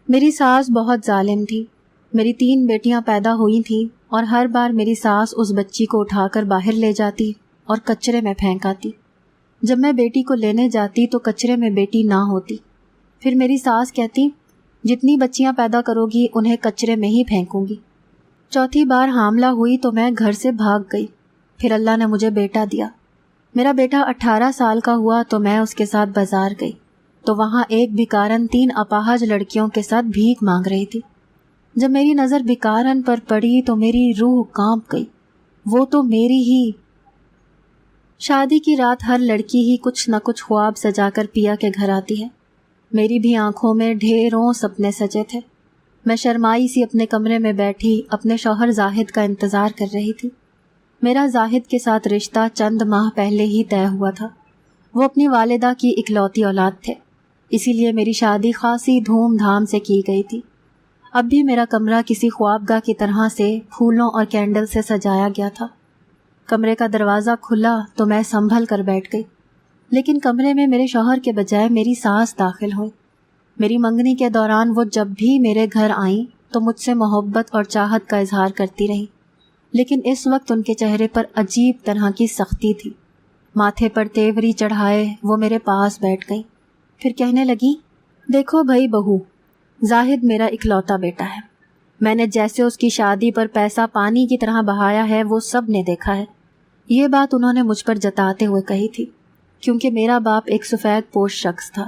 میری ساس بہت ظالم تھی. میری 3 بیٹیاں پیدا ہوئی تھیں اور ہر بار میری ساس اس بچی کو اٹھا کر باہر لے جاتی اور کچرے میں پھینک آتی. جب میں بیٹی کو لینے جاتی تو کچرے میں بیٹی نہ ہوتی. پھر میری ساس کہتی جتنی بچیاں پیدا کرو گی انہیں کچرے میں ہی پھینکوں گی. چوتھی بار حاملہ ہوئی تو میں گھر سے بھاگ گئی. پھر اللہ نے مجھے بیٹا دیا. میرا بیٹا 18 سال کا ہوا تو میں اس کے ساتھ بازار گئی تو وہاں ایک بھکارن 3 اپاہج لڑکیوں کے ساتھ بھیک مانگ رہی تھی. جب میری نظر بھکارن پر پڑی تو میری روح کانپ گئی. وہ تو میری ہی. شادی کی رات ہر لڑکی ہی کچھ نہ کچھ خواب سجا کر پیا کے گھر آتی ہے. میری بھی آنکھوں میں ڈھیروں سپنے سجے تھے. میں شرمائی سی اپنے کمرے میں بیٹھی اپنے شوہر زاہد کا انتظار کر رہی تھی. میرا زاہد کے ساتھ رشتہ چند ماہ پہلے ہی طے ہوا تھا. وہ اپنی والدہ کی اکلوتی اولاد تھے، اسی لیے میری شادی خاصی دھوم دھام سے کی گئی تھی. اب بھی میرا کمرہ کسی خوابگاہ کی طرح سے پھولوں اور کینڈل سے سجایا گیا تھا. کمرے کا دروازہ کھلا تو میں سنبھل کر بیٹھ گئی، لیکن کمرے میں میرے شوہر کے بجائے میری ساس داخل ہوئی. میری منگنی کے دوران وہ جب بھی میرے گھر آئیں تو مجھ سے محبت اور چاہت کا اظہار کرتی رہیں، لیکن اس وقت ان کے چہرے پر عجیب طرح کی سختی تھی. ماتھے پر تیوری چڑھائے وہ میرے پاس بیٹھ گئیں. پھر کہنے لگی دیکھو بھائی بہو، زاہد میرا اکلوتا بیٹا ہے. میں نے جیسے اس کی شادی پر پیسہ پانی کی طرح بہایا ہے وہ سب نے دیکھا ہے. یہ بات انہوں نے مجھ پر جتاتے ہوئے کہی تھی، کیونکہ میرا باپ ایک سفید پوش شخص تھا،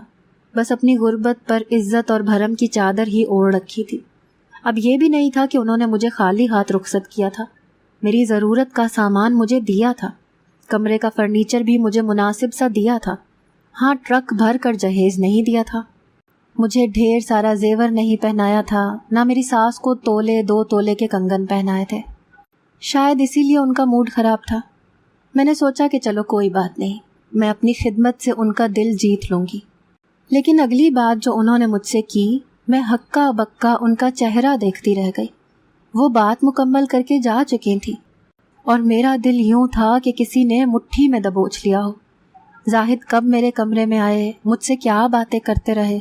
بس اپنی غربت پر عزت اور بھرم کی چادر ہی اوڑھ رکھی تھی. اب یہ بھی نہیں تھا کہ انہوں نے مجھے خالی ہاتھ رخصت کیا تھا. میری ضرورت کا سامان مجھے دیا تھا. کمرے کا فرنیچر بھی مجھے مناسب سا دیا تھا. ہاں، ٹرک بھر کر جہیز نہیں دیا تھا. مجھے ڈھیر سارا زیور نہیں پہنایا تھا، نہ میری ساس کو 2 تولے کے کنگن پہنائے تھے. شاید اسی لیے ان کا موڈ خراب تھا. میں نے سوچا کہ چلو کوئی بات نہیں، میں اپنی خدمت سے ان کا دل جیت لوں گی. لیکن اگلی بات جو انہوں نے مجھ سے کی، میں ہکا بکا ان کا چہرہ دیکھتی رہ گئی. وہ بات مکمل کر کے جا چکی تھی اور میرا دل یوں تھا کہ کسی نے مٹھی میں دبوچ لیا ہو. زاہد کب میرے کمرے میں آئے، مجھ سے کیا باتیں کرتے رہے.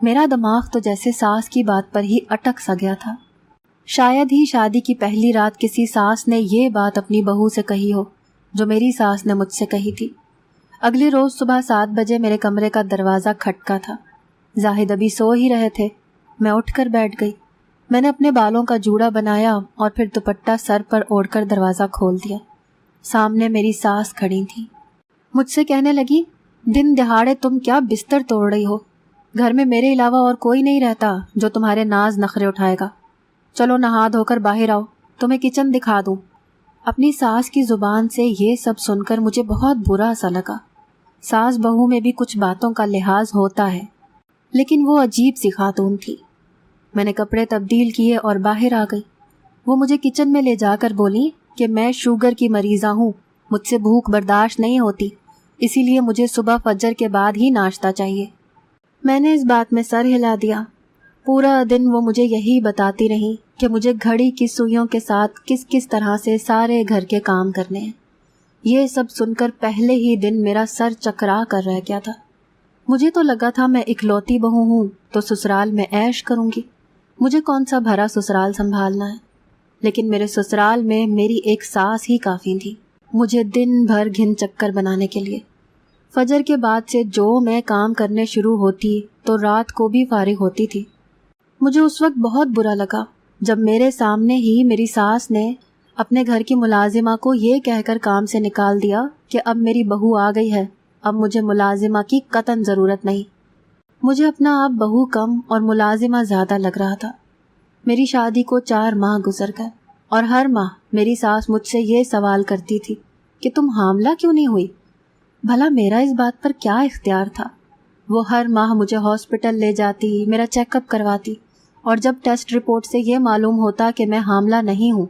میرا دماغ تو جیسے ساس کی بات پر ہی اٹک سا گیا تھا. شاید ہی شادی کی پہلی رات کسی ساس نے یہ بات اپنی بہو سے کہی ہو جو میری ساس نے مجھ سے کہی تھی. اگلے روز صبح 7 بجے میرے کمرے کا دروازہ کھٹکا تھا. زاہد ابھی سو ہی رہے تھے. میں اٹھ کر بیٹھ گئی. میں نے اپنے بالوں کا جوڑا بنایا اور پھر دوپٹہ سر پر اوڑھ کر دروازہ کھول دیا. سامنے میری ساس کھڑی تھی. مجھ سے کہنے لگی دن دہاڑے تم کیا بستر توڑ رہی ہو؟ گھر میں میرے علاوہ اور کوئی نہیں رہتا جو تمہارے ناز نخرے اٹھائے گا. چلو نہا دھو کر باہر آؤ، تمہیں کچن دکھا دوں. اپنی ساس کی زبان سے یہ سب سن کر مجھے بہت برا سا لگا. ساس بہو میں بھی کچھ باتوں کا لحاظ ہوتا ہے، لیکن وہ عجیب سی خاتون تھی. میں نے کپڑے تبدیل کیے اور باہر آ گئی. وہ مجھے کچن میں لے جا کر بولی کہ میں شوگر کی مریضہ ہوں، مجھ سے بھوک برداشت نہیں ہوتی، اسی لیے مجھے صبح فجر کے بعد ہی ناشتہ چاہیے. میں نے اس بات میں سر ہلا دیا. پورا دن وہ مجھے یہی بتاتی رہی کہ مجھے گھڑی کی سوئیوں کے ساتھ کس کس طرح سے سارے گھر کے کام کرنے ہیں. یہ سب سن کر پہلے ہی دن میرا سر چکرا کر رہ گیا تھا. مجھے تو لگا تھا میں اکلوتی بہو ہوں تو سسرال میں عیش کروں گی، مجھے کون سا بھرا سسرال سنبھالنا ہے. لیکن میرے سسرال میں میری ایک ساس ہی کافی تھی مجھے دن بھر گھن چکر بنانے کے لیے. فجر کے بعد سے جو میں کام کرنے شروع ہوتی تو رات کو بھی فارغ ہوتی تھی. مجھے اس وقت بہت برا لگا جب میرے سامنے ہی میری ساس نے اپنے گھر کی ملازمہ کو یہ کہہ کر کام سے نکال دیا کہ اب میری بہو آ گئی ہے، اب مجھے ملازمہ کی قطعاً ضرورت نہیں. مجھے اپنا اب بہو کم اور ملازمہ زیادہ لگ رہا تھا. میری شادی کو 4 ماہ گزر گئے اور ہر ماہ میری ساس مجھ سے یہ سوال کرتی تھی کہ تم حاملہ کیوں نہیں ہوئی؟ بھلا میرا اس بات پر کیا اختیار تھا؟ وہ ہر ماہ مجھے ہاسپٹل لے جاتی، میرا چیک اپ کرواتی، اور جب ٹیسٹ رپورٹ سے یہ معلوم ہوتا کہ میں حاملہ نہیں ہوں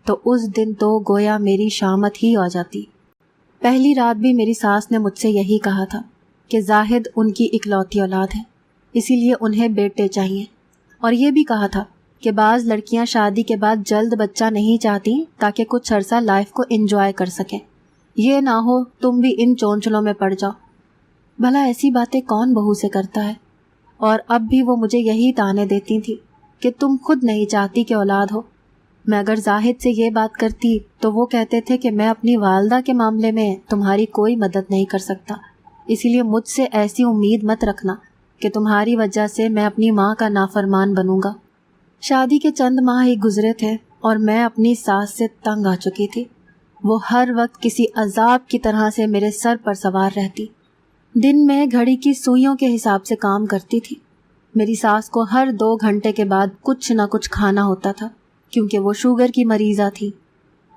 تو اس دن تو گویا میری شامت ہی آ جاتی. پہلی رات بھی میری ساس نے مجھ سے یہی کہا تھا کہ زاہد ان کی اکلوتی اولاد ہے، اسی لیے انہیں بیٹے چاہیے، اور یہ بھی کہا تھا کہ بعض لڑکیاں شادی کے بعد جلد بچہ نہیں چاہتی تاکہ کچھ عرصہ لائف کو انجوائے کر سکیں، یہ نہ ہو تم بھی ان چونچلوں میں پڑ جاؤ. بھلا ایسی باتیں کون بہو سے کرتا ہے؟ اور اب بھی وہ مجھے یہی تانے دیتی تھی کہ تم خود نہیں چاہتی کہ اولاد ہو۔ میں اگر زاہد سے یہ بات کرتی تو وہ کہتے تھے کہ میں اپنی والدہ کے معاملے میں تمہاری کوئی مدد نہیں کر سکتا، اسی لیے مجھ سے ایسی امید مت رکھنا کہ تمہاری وجہ سے میں اپنی ماں کا نافرمان بنوں گا۔ شادی کے چند ماہ ہی گزرے تھے اور میں اپنی ساس سے تنگ آ چکی تھی۔ وہ ہر وقت کسی عذاب کی طرح سے میرے سر پر سوار رہتی۔ دن میں گھڑی کی سوئیوں کے حساب سے کام کرتی تھی۔ میری ساس کو ہر 2 گھنٹے کے بعد کچھ نہ کچھ کھانا ہوتا تھا کیونکہ وہ شوگر کی مریضہ تھی۔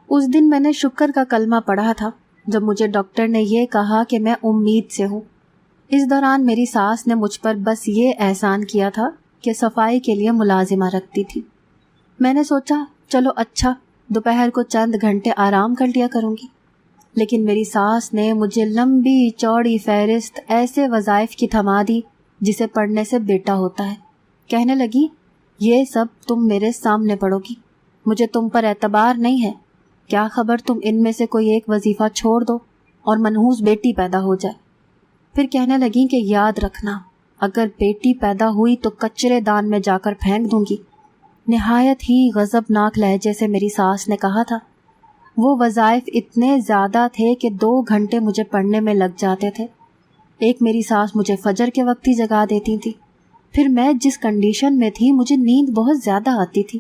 اس دن میں نے شکر کا کلمہ پڑھا تھا جب مجھے ڈاکٹر نے یہ کہا کہ میں امید سے ہوں۔ اس دوران میری ساس نے مجھ پر بس یہ احسان کیا تھا کہ صفائی کے لیے ملازمہ رکھتی تھی۔ میں نے سوچا چلو اچھا، دوپہر کو چند گھنٹے آرام کر لیا کروں گی، لیکن میری ساس نے مجھے لمبی چوڑی فہرست ایسے وظائف کی تھما دی جسے پڑھنے سے بیٹا ہوتا ہے۔ کہنے لگی یہ سب تم میرے سامنے پڑھو گی، مجھے تم پر اعتبار نہیں ہے، کیا خبر تم ان میں سے کوئی ایک وظیفہ چھوڑ دو اور منحوس بیٹی پیدا ہو جائے۔ پھر کہنے لگی کہ یاد رکھنا اگر بیٹی پیدا ہوئی تو کچرے دان میں جا کر پھینک دوں گی۔ نہایت ہی غضبناک لہجے سے میری ساس نے کہا تھا۔ وہ وظائف اتنے زیادہ تھے کہ 2 گھنٹے مجھے پڑھنے میں لگ جاتے تھے۔ ایک میری ساس مجھے فجر کے وقت ہی جگا دیتی تھی۔ پھر میں جس کنڈیشن میں تھی مجھے نیند بہت زیادہ آتی تھی۔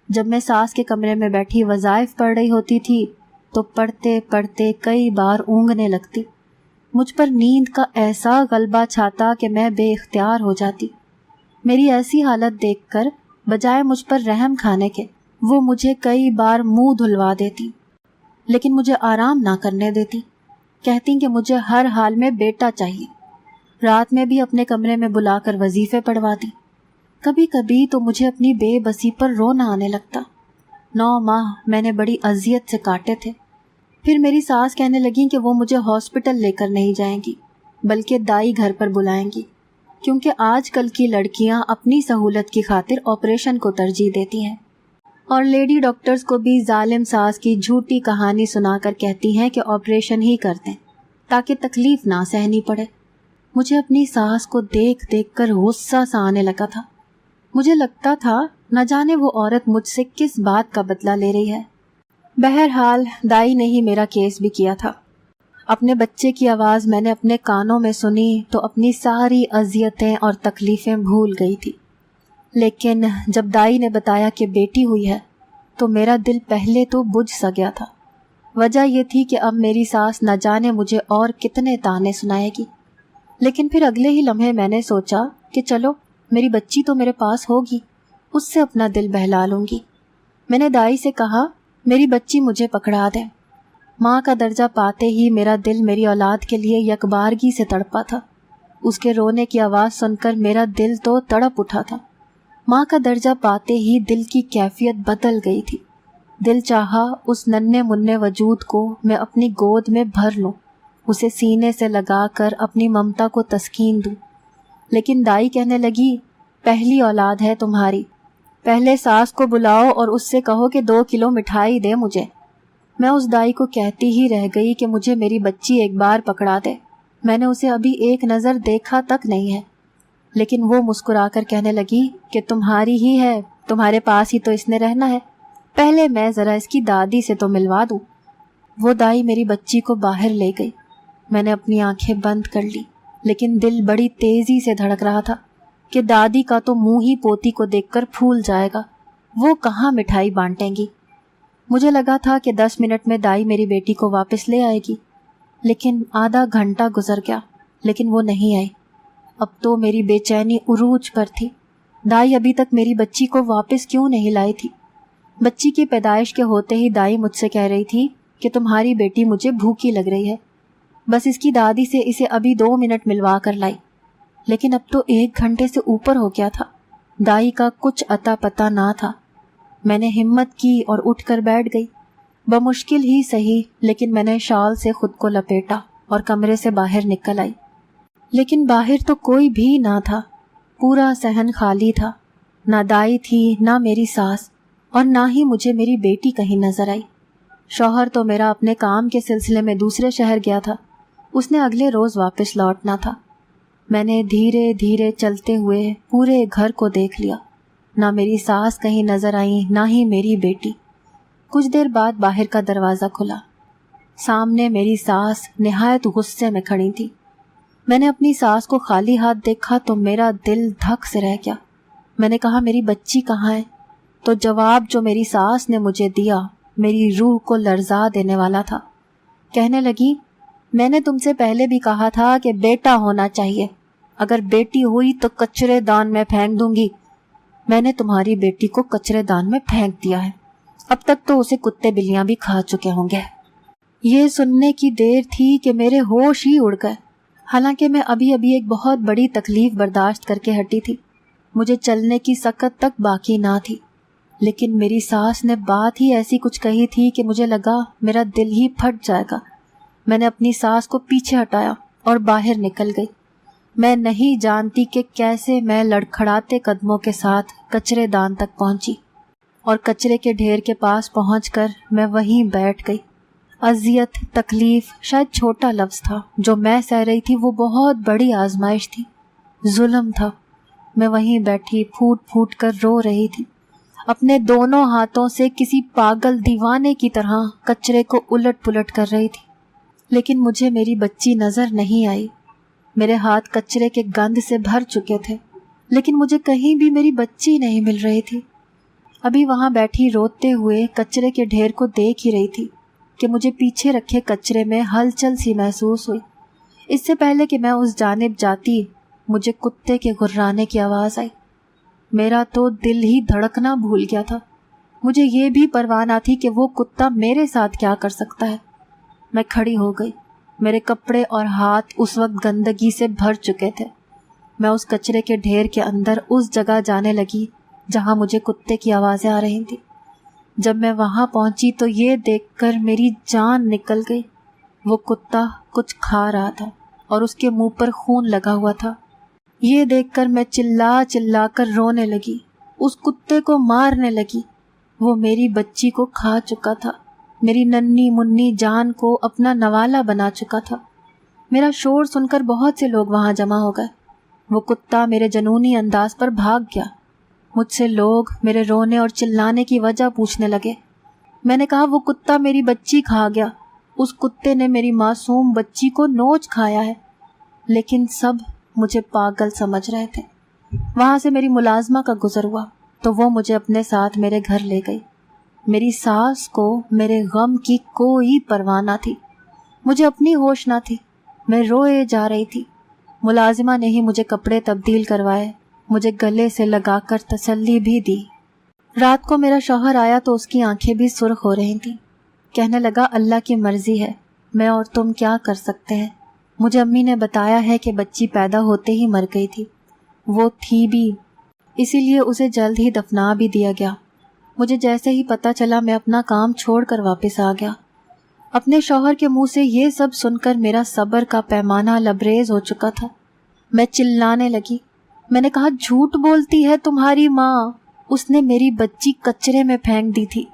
جب میں ساس کے کمرے میں بیٹھی وظائف پڑھ رہی ہوتی تھی تو پڑھتے پڑھتے کئی بار اونگنے لگتی۔ مجھ پر نیند کا ایسا غلبہ چھاتا کہ میں بے اختیار ہو جاتی۔ میری ایسی حالت دیکھ کر بجائے مجھ پر رحم کھانے کے وہ مجھے کئی بار منہ دھلوا دیتی، لیکن مجھے آرام نہ کرنے دیتی۔ کہتی کہ مجھے ہر حال میں بیٹا چاہیے۔ رات میں بھی اپنے کمرے میں بلا کر وظیفے پڑھواتی۔ کبھی کبھی تو مجھے اپنی بے بسی پر رونا آنے لگتا۔ 9 ماہ میں نے بڑی اذیت سے کاٹے تھے۔ پھر میری ساس کہنے لگیں کہ وہ مجھے ہاسپٹل لے کر نہیں جائیں گی بلکہ دائی گھر پر بلائیں گی، کیونکہ آج کل کی لڑکیاں اپنی سہولت کی خاطر آپریشن کو ترجیح دیتی ہیں، اور لیڈی ڈاکٹرز کو بھی ظالم ساس کی جھوٹی کہانی سنا کر کہتی ہیں کہ آپریشن ہی کر دیں تاکہ تکلیف نہ سہنی پڑے۔ مجھے اپنی ساس کو دیکھ دیکھ کر غصہ سا آنے لگا تھا۔ مجھے لگتا تھا نہ جانے وہ عورت مجھ سے کس بات کا بدلہ لے رہی ہے۔ بہرحال دائی نے ہی میرا کیس بھی کیا تھا۔ اپنے بچے کی آواز میں نے اپنے کانوں میں سنی تو اپنی ساری اذیتیں اور تکلیفیں بھول گئی تھی، لیکن جب دائی نے بتایا کہ بیٹی ہوئی ہے تو میرا دل پہلے تو بجھ سا گیا تھا۔ وجہ یہ تھی کہ اب میری ساس نہ جانے مجھے اور کتنے تانے سنائے گی، لیکن پھر اگلے ہی لمحے میں نے سوچا کہ چلو میری بچی تو میرے پاس ہوگی، اس سے اپنا دل بہلا لوں گی۔ میں نے دائی سے کہا میری بچی مجھے پکڑا دے۔ ماں کا درجہ پاتے ہی میرا دل میری اولاد کے لیے یکبارگی سے تڑپا تھا۔ اس کے رونے کی آواز سن کر میرا دل تو تڑپ اٹھا تھا۔ ماں کا درجہ پاتے ہی دل کی کیفیت بدل گئی تھی۔ دل چاہا اس ننھے منھے وجود کو میں اپنی گود میں بھر لوں، اسے سینے سے لگا کر اپنی ممتا کو تسکین دوں، لیکن دائی کہنے لگی پہلی اولاد ہے تمہاری، پہلے ساس کو بلاؤ اور اس سے کہو کہ 2 کلو مٹھائی دے مجھے۔ میں اس دائی کو کہتی ہی رہ گئی کہ مجھے میری بچی ایک بار پکڑا دے، میں نے اسے ابھی ایک نظر دیکھا تک نہیں ہے۔ لیکن وہ مسکرا کر کہنے لگی کہ تمہاری ہی ہے، تمہارے پاس ہی تو اس نے رہنا ہے، پہلے میں ذرا اس کی دادی سے تو ملوا دوں۔ وہ دائی میری بچی کو باہر لے گئی۔ میں نے اپنی آنکھیں بند کر لی، لیکن دل بڑی تیزی سے دھڑک رہا تھا کہ دادی کا تو منہ ہی پوتی کو دیکھ کر پھول جائے گا، وہ کہاں مٹھائی بانٹیں گی۔ مجھے لگا تھا کہ 10 منٹ میں دائی میری بیٹی کو واپس لے آئے گی، لیکن آدھا گھنٹہ گزر گیا لیکن وہ نہیں آئی۔ اب تو میری بے چینی عروج پر تھی۔ دائی ابھی تک میری بچی کو واپس کیوں نہیں لائی تھی؟ بچی کی پیدائش کے ہوتے ہی دائی مجھ سے کہہ رہی تھی کہ تمہاری بیٹی مجھے بھوکی لگ رہی ہے، بس اس کی دادی سے اسے ابھی 2 منٹ ملوا کر لائی۔ لیکن اب تو 1 گھنٹے سے اوپر ہو گیا تھا، دائی کا کچھ اتا پتہ نہ تھا۔ میں نے ہمت کی اور اٹھ کر بیٹھ گئی، بمشکل ہی صحیح، لیکن میں نے شال سے خود کو لپیٹا اور کمرے سے باہر نکل آئی۔ لیکن باہر تو کوئی بھی نہ تھا، پورا صحن خالی تھا، نہ دائی تھی نہ میری ساس، اور نہ ہی مجھے میری بیٹی کہیں نظر آئی۔ شوہر تو میرا اپنے کام کے سلسلے میں دوسرے شہر گیا تھا، اس نے اگلے روز واپس لوٹنا تھا۔ میں نے دھیرے دھیرے چلتے ہوئے پورے گھر کو دیکھ لیا۔ نہ میری ساس کہیں نظر آئیں، نہ ہی میری بیٹی۔ کچھ دیر بعد باہر کا دروازہ کھلا۔ سامنے میری ساس نہایت غصے میں کھڑی تھی۔ میں نے اپنی ساس کو خالی ہاتھ دیکھا تو میرا دل دھک سے رہ گیا۔ میں نے کہا میری بچی کہاں ہے؟ تو جواب جو میری ساس نے مجھے دیا میری روح کو لرزا دینے والا تھا۔ کہنے لگی، میں نے تم سے پہلے بھی کہا تھا کہ بیٹا ہونا چاہیے، اگر بیٹی ہوئی تو کچرے دان میں پھینک دوں گی۔ میں نے تمہاری بیٹی کو کچرے دان میں پھینک دیا ہے، اب تک تو اسے کتے بلیاں بھی کھا چکے ہوں گے۔ یہ سننے کی دیر تھی کہ میرے ہوش ہی اڑ گئے۔ حالانکہ میں ابھی ایک بہت بڑی تکلیف برداشت کر کے ہٹی تھی، مجھے چلنے کی سکت تک باقی نہ تھی، لیکن میری ساس نے بات ہی ایسی کچھ کہی تھی کہ مجھے لگا میرا دل ہی پھٹ جائے گا۔ میں نے اپنی ساس کو پیچھے ہٹایا اور باہر نکل گئی۔ میں نہیں جانتی کہ کیسے میں لڑکھڑاتے قدموں کے ساتھ کچرے دان تک پہنچی، اور کچرے کے ڈھیر کے پاس پہنچ کر میں وہیں بیٹھ گئی۔ اذیت، تکلیف شاید چھوٹا لفظ تھا، جو میں سہ رہی تھی وہ بہت بڑی آزمائش تھی، ظلم تھا۔ میں وہیں بیٹھی پھوٹ پھوٹ کر رو رہی تھی، اپنے دونوں ہاتھوں سے کسی پاگل دیوانے کی طرح کچرے کو الٹ پلٹ کر رہی تھی، لیکن مجھے میری بچی نظر نہیں آئی۔ میرے ہاتھ کچرے کے گند سے بھر چکے تھے، لیکن مجھے کہیں بھی میری بچی نہیں مل رہی تھی۔ ابھی وہاں بیٹھی روتے ہوئے کچرے کے ڈھیر کو دیکھ ہی رہی تھی کہ مجھے پیچھے رکھے کچرے میں ہلچل سی محسوس ہوئی۔ اس سے پہلے کہ میں اس جانب جاتی مجھے کتے کے گھرانے کی آواز آئی۔ میرا تو دل ہی دھڑکنا بھول گیا تھا۔ مجھے یہ بھی پرواہ نہ تھی کہ وہ کتا میرے ساتھ کیا کر سکتا ہے۔ میں کھڑی ہو گئی، میرے کپڑے اور ہاتھ اس وقت گندگی سے بھر چکے تھے۔ میں اس کچرے کے ڈھیر کے اندر اس جگہ جانے لگی جہاں مجھے کتے کی آوازیں آ رہی تھیں۔ جب میں وہاں پہنچی تو یہ دیکھ کر میری جان نکل گئی۔ وہ کتا کچھ کھا رہا تھا اور اس کے منہ پر خون لگا ہوا تھا۔ یہ دیکھ کر میں چلا چلا کر رونے لگی، اس کتے کو مارنے لگی۔ وہ میری بچی کو کھا چکا تھا، میری ننھی منی جان کو اپنا نوالا بنا چکا تھا۔ میرا شور سن کر بہت سے لوگ وہاں جمع ہو گئے۔ وہ کتا میرے جنونی انداز پر بھاگ گیا۔ مجھ سے لوگ میرے رونے اور چلانے کی وجہ پوچھنے لگے۔ میں نے کہا وہ کتا میری بچی کھا گیا، اس کتے نے میری معصوم بچی کو نوچ کھایا ہے۔ لیکن سب مجھے پاگل سمجھ رہے تھے۔ وہاں سے میری ملازمہ کا گزر ہوا تو وہ مجھے اپنے ساتھ میرے گھر لے گئی۔ میری ساس کو میرے غم کی کوئی پرواہ نہ تھی، مجھے اپنی ہوش نہ تھی، میں روئے جا رہی تھی۔ ملازمہ نے ہی مجھے کپڑے تبدیل کروائے، مجھے گلے سے لگا کر تسلی بھی دی۔ رات کو میرا شوہر آیا تو اس کی آنکھیں بھی سرخ ہو رہی تھیں۔ کہنے لگا اللہ کی مرضی ہے، میں اور تم کیا کر سکتے ہیں۔ مجھے امی نے بتایا ہے کہ بچی پیدا ہوتے ہی مر گئی تھی، وہ تھی بھی، اسی لیے اسے جلد ہی دفنا بھی دیا گیا۔ مجھے جیسے ہی پتہ چلا میں اپنا کام چھوڑ کر واپس آ گیا۔ اپنے شوہر کے منہ سے یہ سب سن کر میرا صبر کا پیمانہ لبریز ہو چکا تھا۔ میں چلانے لگی۔ میں نے کہا جھوٹ بولتی ہے تمہاری ماں، اس نے میری بچی کچرے میں پھینک دی تھی،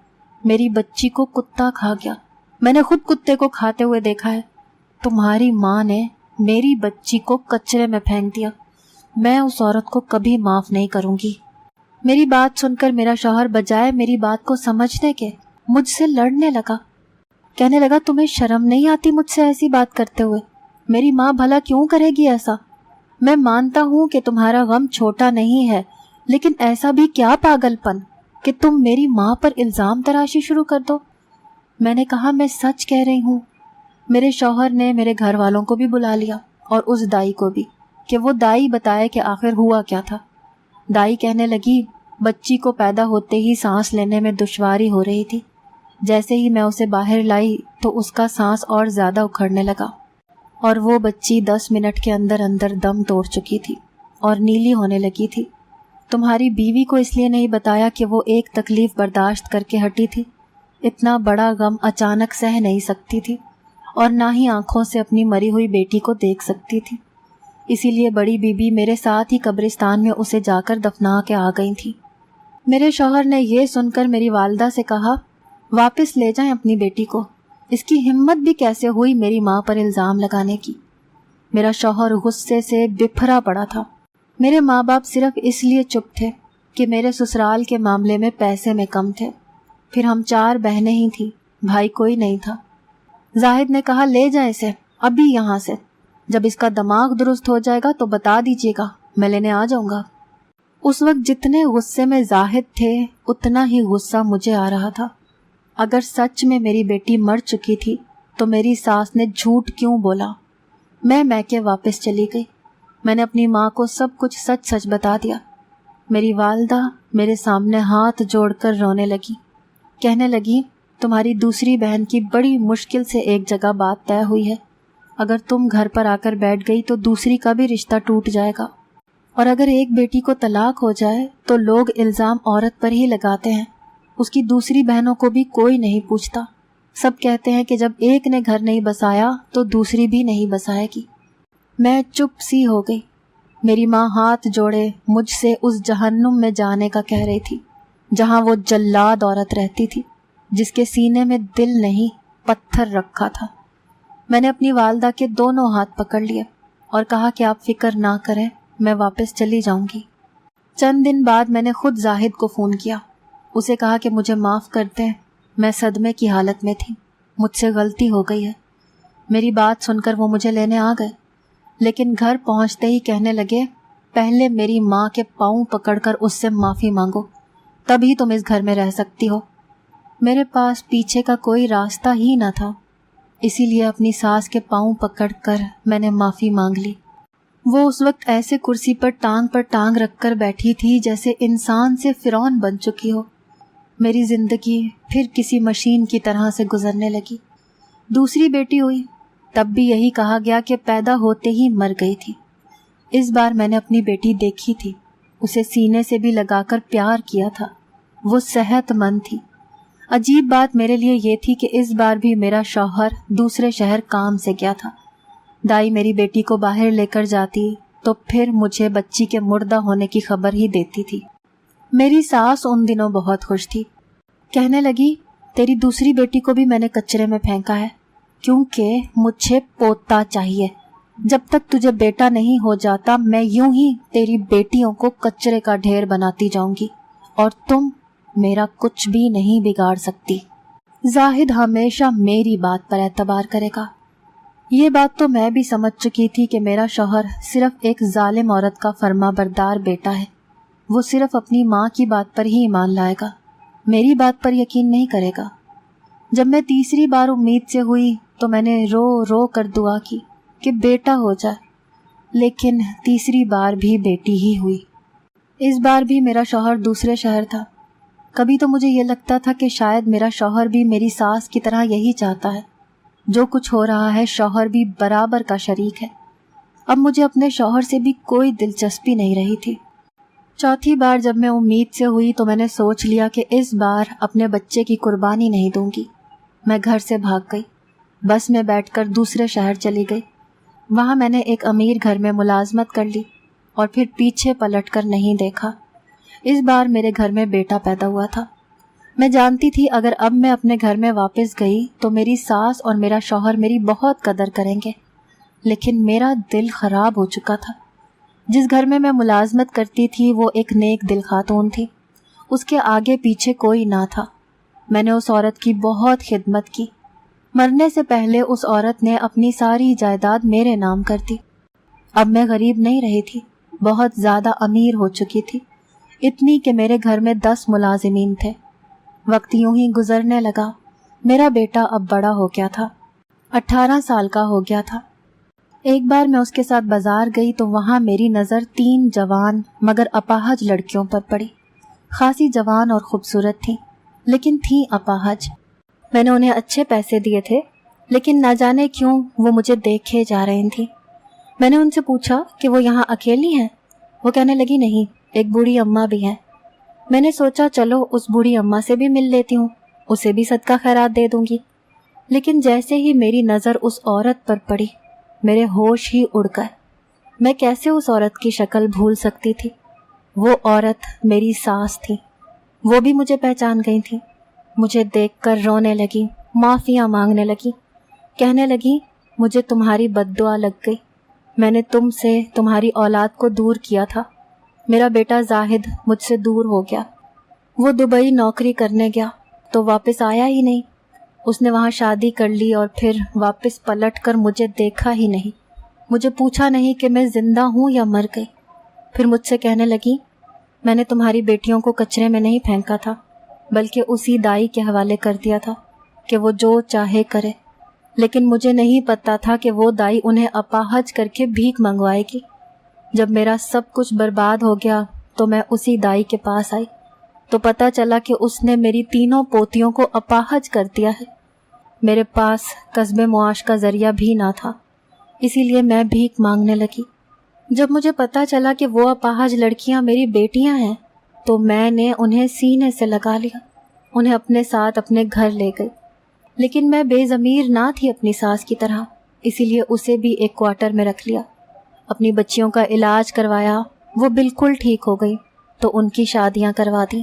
میری بچی کو کتا کھا گیا، میں نے خود کتے کو کھاتے ہوئے دیکھا ہے۔ تمہاری ماں نے میری بچی کو کچرے میں پھینک دیا، میں اس عورت کو کبھی معاف نہیں کروں گی۔ میری بات سن کر میرا شوہر بجائے میری بات کو سمجھنے کے مجھ سے لڑنے لگا۔ کہنے لگا تمہیں شرم نہیں آتی مجھ سے ایسی بات کرتے ہوئے؟ میری ماں بھلا کیوں کرے گی ایسا؟ میں مانتا ہوں کہ تمہارا غم چھوٹا نہیں ہے، لیکن ایسا بھی کیا پاگل پن کہ تم میری ماں پر الزام تراشی شروع کر دو۔ میں نے کہا میں سچ کہہ رہی ہوں۔ میرے شوہر نے میرے گھر والوں کو بھی بلا لیا اور اس دائی کو بھی کہ وہ دائی بتائے کہ آخر ہوا کیا تھا۔ دائی کہنے لگی بچی کو پیدا ہوتے ہی سانس لینے میں دشواری ہو رہی تھی، جیسے ہی میں اسے باہر لائی تو اس کا سانس اور زیادہ اکھڑنے لگا اور وہ بچی 10 منٹ کے اندر اندر دم توڑ چکی تھی اور نیلی ہونے لگی تھی۔ تمہاری بیوی کو اس لیے نہیں بتایا کہ وہ ایک تکلیف برداشت کر کے ہٹی تھی، اتنا بڑا غم اچانک سہ نہیں سکتی تھی اور نہ ہی آنکھوں سے اپنی مری ہوئی بیٹی کو دیکھ سکتی تھی، اسی لیے بڑی بیوی میرے ساتھ ہی قبرستان میں اسے جا کر دفنا کے آ گئی تھی۔ میرے شوہر نے یہ سن کر میری والدہ سے کہا واپس لے جائیں اپنی بیٹی کو، اس کی ہمت بھی کیسے ہوئی میری ماں پر الزام لگانے کی۔ میرا شوہر غصے سے بپھرا پڑا تھا۔ میرے ماں باپ صرف اس لیے چپ تھے کہ میرے سسرال کے معاملے میں پیسے میں کم تھے۔ پھر ہم 4 بہنیں ہی تھیں، بھائی کوئی نہیں تھا۔ زاہد نے کہا لے جائیں اسے ابھی یہاں سے، جب اس کا دماغ درست ہو جائے گا تو بتا دیجیے گا، میں لینے آ جاؤں گا۔ اس وقت جتنے غصے میں زاہد تھے اتنا ہی غصہ مجھے آ رہا تھا۔ اگر سچ میں میری بیٹی مر چکی تھی تو میری ساس نے جھوٹ کیوں بولا؟ میں میکے واپس چلی گئی۔ میں نے اپنی ماں کو سب کچھ سچ سچ بتا دیا۔ میری والدہ میرے سامنے ہاتھ جوڑ کر رونے لگی، کہنے لگی تمہاری دوسری بہن کی بڑی مشکل سے ایک جگہ بات طے ہوئی ہے، اگر تم گھر پر آ کر بیٹھ گئی تو دوسری کا بھی رشتہ ٹوٹ جائے گا، اور اگر ایک بیٹی کو طلاق ہو جائے تو لوگ الزام عورت پر ہی لگاتے ہیں، اس کی دوسری بہنوں کو بھی کوئی نہیں پوچھتا، سب کہتے ہیں کہ جب ایک نے گھر نہیں بسایا تو دوسری بھی نہیں بسائے گی۔ میں چپ سی ہو گئی۔ میری ماں ہاتھ جوڑے مجھ سے اس جہنم میں جانے کا کہہ رہی تھی جہاں وہ جلاد عورت رہتی تھی، جس کے سینے میں دل نہیں پتھر رکھا تھا۔ میں نے اپنی والدہ کے دونوں ہاتھ پکڑ لیے اور کہا کہ آپ فکر نہ کریں، میں واپس چلی جاؤں گی۔ چند دن بعد میں نے خود زاہد کو فون کیا، اسے کہا کہ مجھے معاف کر دیں، میں صدمے کی حالت میں تھی، مجھ سے غلطی ہو گئی ہے۔ میری بات سن کر وہ مجھے لینے آ گئے، لیکن گھر پہنچتے ہی کہنے لگے پہلے میری ماں کے پاؤں پکڑ کر اس سے معافی مانگو، تبھی تم اس گھر میں رہ سکتی ہو۔ میرے پاس پیچھے کا کوئی راستہ ہی نہ تھا، اسی لیے اپنی ساس کے پاؤں پکڑ کر میں نے معافی مانگ لی۔ وہ اس وقت ایسے کرسی پر ٹانگ رکھ کر بیٹھی تھی جیسے انسان سے فرعون بن چکی ہو۔ میری زندگی پھر کسی مشین کی طرح سے گزرنے لگی۔ دوسری بیٹی ہوئی، تب بھی یہی کہا گیا کہ پیدا ہوتے ہی مر گئی تھی۔ اس بار میں نے اپنی بیٹی دیکھی تھی، اسے سینے سے بھی لگا کر پیار کیا تھا، وہ صحت مند تھی۔ عجیب بات میرے لیے یہ تھی کہ اس بار بھی میرا شوہر دوسرے شہر کام سے گیا تھا۔ دائی میری بیٹی کو باہر لے کر جاتی تو پھر مجھے بچی کے مردہ ہونے کی خبر ہی دیتی تھی۔ میری ساس ان دنوں بہت خوش تھی، کہنے لگی تیری دوسری بیٹی کو بھی میں نے کچرے میں پھینکا ہے کیونکہ مجھے پوتا چاہیے، جب تک تجھے بیٹا نہیں ہو جاتا میں یوں ہی تیری بیٹیوں کو کچرے کا ڈھیر بناتی جاؤں گی اور تم میرا کچھ بھی نہیں بگاڑ سکتی۔ زاہد ہمیشہ میری بات پر اعتبار کرے گا۔ یہ بات تو میں بھی سمجھ چکی تھی کہ میرا شوہر صرف ایک ظالم عورت کا فرما بردار بیٹا ہے، وہ صرف اپنی ماں کی بات پر ہی ایمان لائے گا، میری بات پر یقین نہیں کرے گا۔ جب میں تیسری بار امید سے ہوئی تو میں نے رو رو کر دعا کی کہ بیٹا ہو جائے، لیکن تیسری بار بھی بیٹی ہی ہوئی۔ اس بار بھی میرا شوہر دوسرے شہر تھا۔ کبھی تو مجھے یہ لگتا تھا کہ شاید میرا شوہر بھی میری ساس کی طرح یہی چاہتا ہے، جو کچھ ہو رہا ہے شوہر بھی برابر کا شریک ہے۔ اب مجھے اپنے شوہر سے بھی کوئی دلچسپی نہیں رہی تھی۔ چوتھی بار جب میں امید سے ہوئی تو میں نے سوچ لیا کہ اس بار اپنے بچے کی قربانی نہیں دوں گی۔ میں گھر سے بھاگ گئی، بس میں بیٹھ کر دوسرے شہر چلی گئی۔ وہاں میں نے ایک امیر گھر میں ملازمت کر لی اور پھر پیچھے پلٹ کر نہیں دیکھا۔ اس بار میرے گھر میں بیٹا پیدا ہوا تھا۔ میں جانتی تھی اگر اب میں اپنے گھر میں واپس گئی تو میری ساس اور میرا شوہر میری بہت قدر کریں گے، لیکن میرا دل خراب ہو چکا تھا۔ جس گھر میں میں ملازمت کرتی تھی وہ ایک نیک دل خاتون تھی، اس کے آگے پیچھے کوئی نہ تھا۔ میں نے اس عورت کی بہت خدمت کی، مرنے سے پہلے اس عورت نے اپنی ساری جائیداد میرے نام کر دی۔ اب میں غریب نہیں رہی تھی، بہت زیادہ امیر ہو چکی تھی، اتنی کہ میرے گھر میں 10 ملازمین تھے۔ وقت یوں ہی گزرنے لگا۔ میرا بیٹا اب بڑا ہو گیا تھا، 18 سال کا ہو گیا تھا۔ ایک بار میں اس کے ساتھ بازار گئی تو وہاں میری نظر 3 جوان مگر اپاہج لڑکیوں پر پڑی۔ خاصی جوان اور خوبصورت تھیں، لیکن تھیں اپاہج۔ میں نے انہیں اچھے پیسے دیے تھے، لیکن نہ جانے کیوں وہ مجھے دیکھے جا رہی تھیں۔ میں نے ان سے پوچھا کہ وہ یہاں اکیلی ہیں؟ وہ کہنے لگی نہیں، ایک بوڑھی اماں بھی ہیں۔ میں نے سوچا چلو اس بوڑھی اماں سے بھی مل لیتی ہوں، اسے بھی صدقہ خیرات دے دوں گی۔ لیکن جیسے ہی میری نظر اس عورت پر پڑی میرے ہوش ہی اڑ گئے۔ میں کیسے اس عورت کی شکل بھول سکتی تھی؟ وہ عورت میری ساس تھی، وہ بھی مجھے پہچان گئی تھی۔ مجھے دیکھ کر رونے لگی، معافیاں مانگنے لگی، کہنے لگی مجھے تمہاری بد دعا لگ گئی، میں نے تم سے تمہاری اولاد کو دور کیا تھا۔ میرا بیٹا زاہد مجھ سے دور ہو گیا، وہ دبئی نوکری کرنے گیا تو واپس آیا ہی نہیں۔ اس نے وہاں شادی کر لی اور پھر واپس پلٹ کر مجھے دیکھا ہی نہیں، مجھے پوچھا نہیں کہ میں زندہ ہوں یا مر گئی۔ پھر مجھ سے کہنے لگی میں نے تمہاری بیٹیوں کو کچرے میں نہیں پھینکا تھا، بلکہ اسی دائی کے حوالے کر دیا تھا کہ وہ جو چاہے کرے، لیکن مجھے نہیں پتا تھا کہ وہ دائی انہیں اپاہج کر کے بھیک منگوائے گی۔ جب میرا سب کچھ برباد ہو گیا تو میں اسی دائی کے پاس آئی تو پتا چلا کہ اس نے میری تینوں پوتیوں کو اپاہج کر دیا ہے۔ میرے پاس کسب معاش کا ذریعہ بھی نہ تھا، اسی لیے میں بھیک مانگنے لگی۔ جب مجھے پتا چلا کہ وہ اپاہج لڑکیاں میری بیٹیاں ہیں تو میں نے انہیں سینے سے لگا لیا، انہیں اپنے ساتھ اپنے گھر لے گئی۔ لیکن میں بے ضمیر نہ تھی اپنی ساس کی طرح، اسی لیے اسے بھی ایک کوارٹر میں رکھ لیا، اپنی بچیوں کا علاج کروایا، وہ بالکل ٹھیک ہو گئی تو ان کی شادیاں کروا دیں۔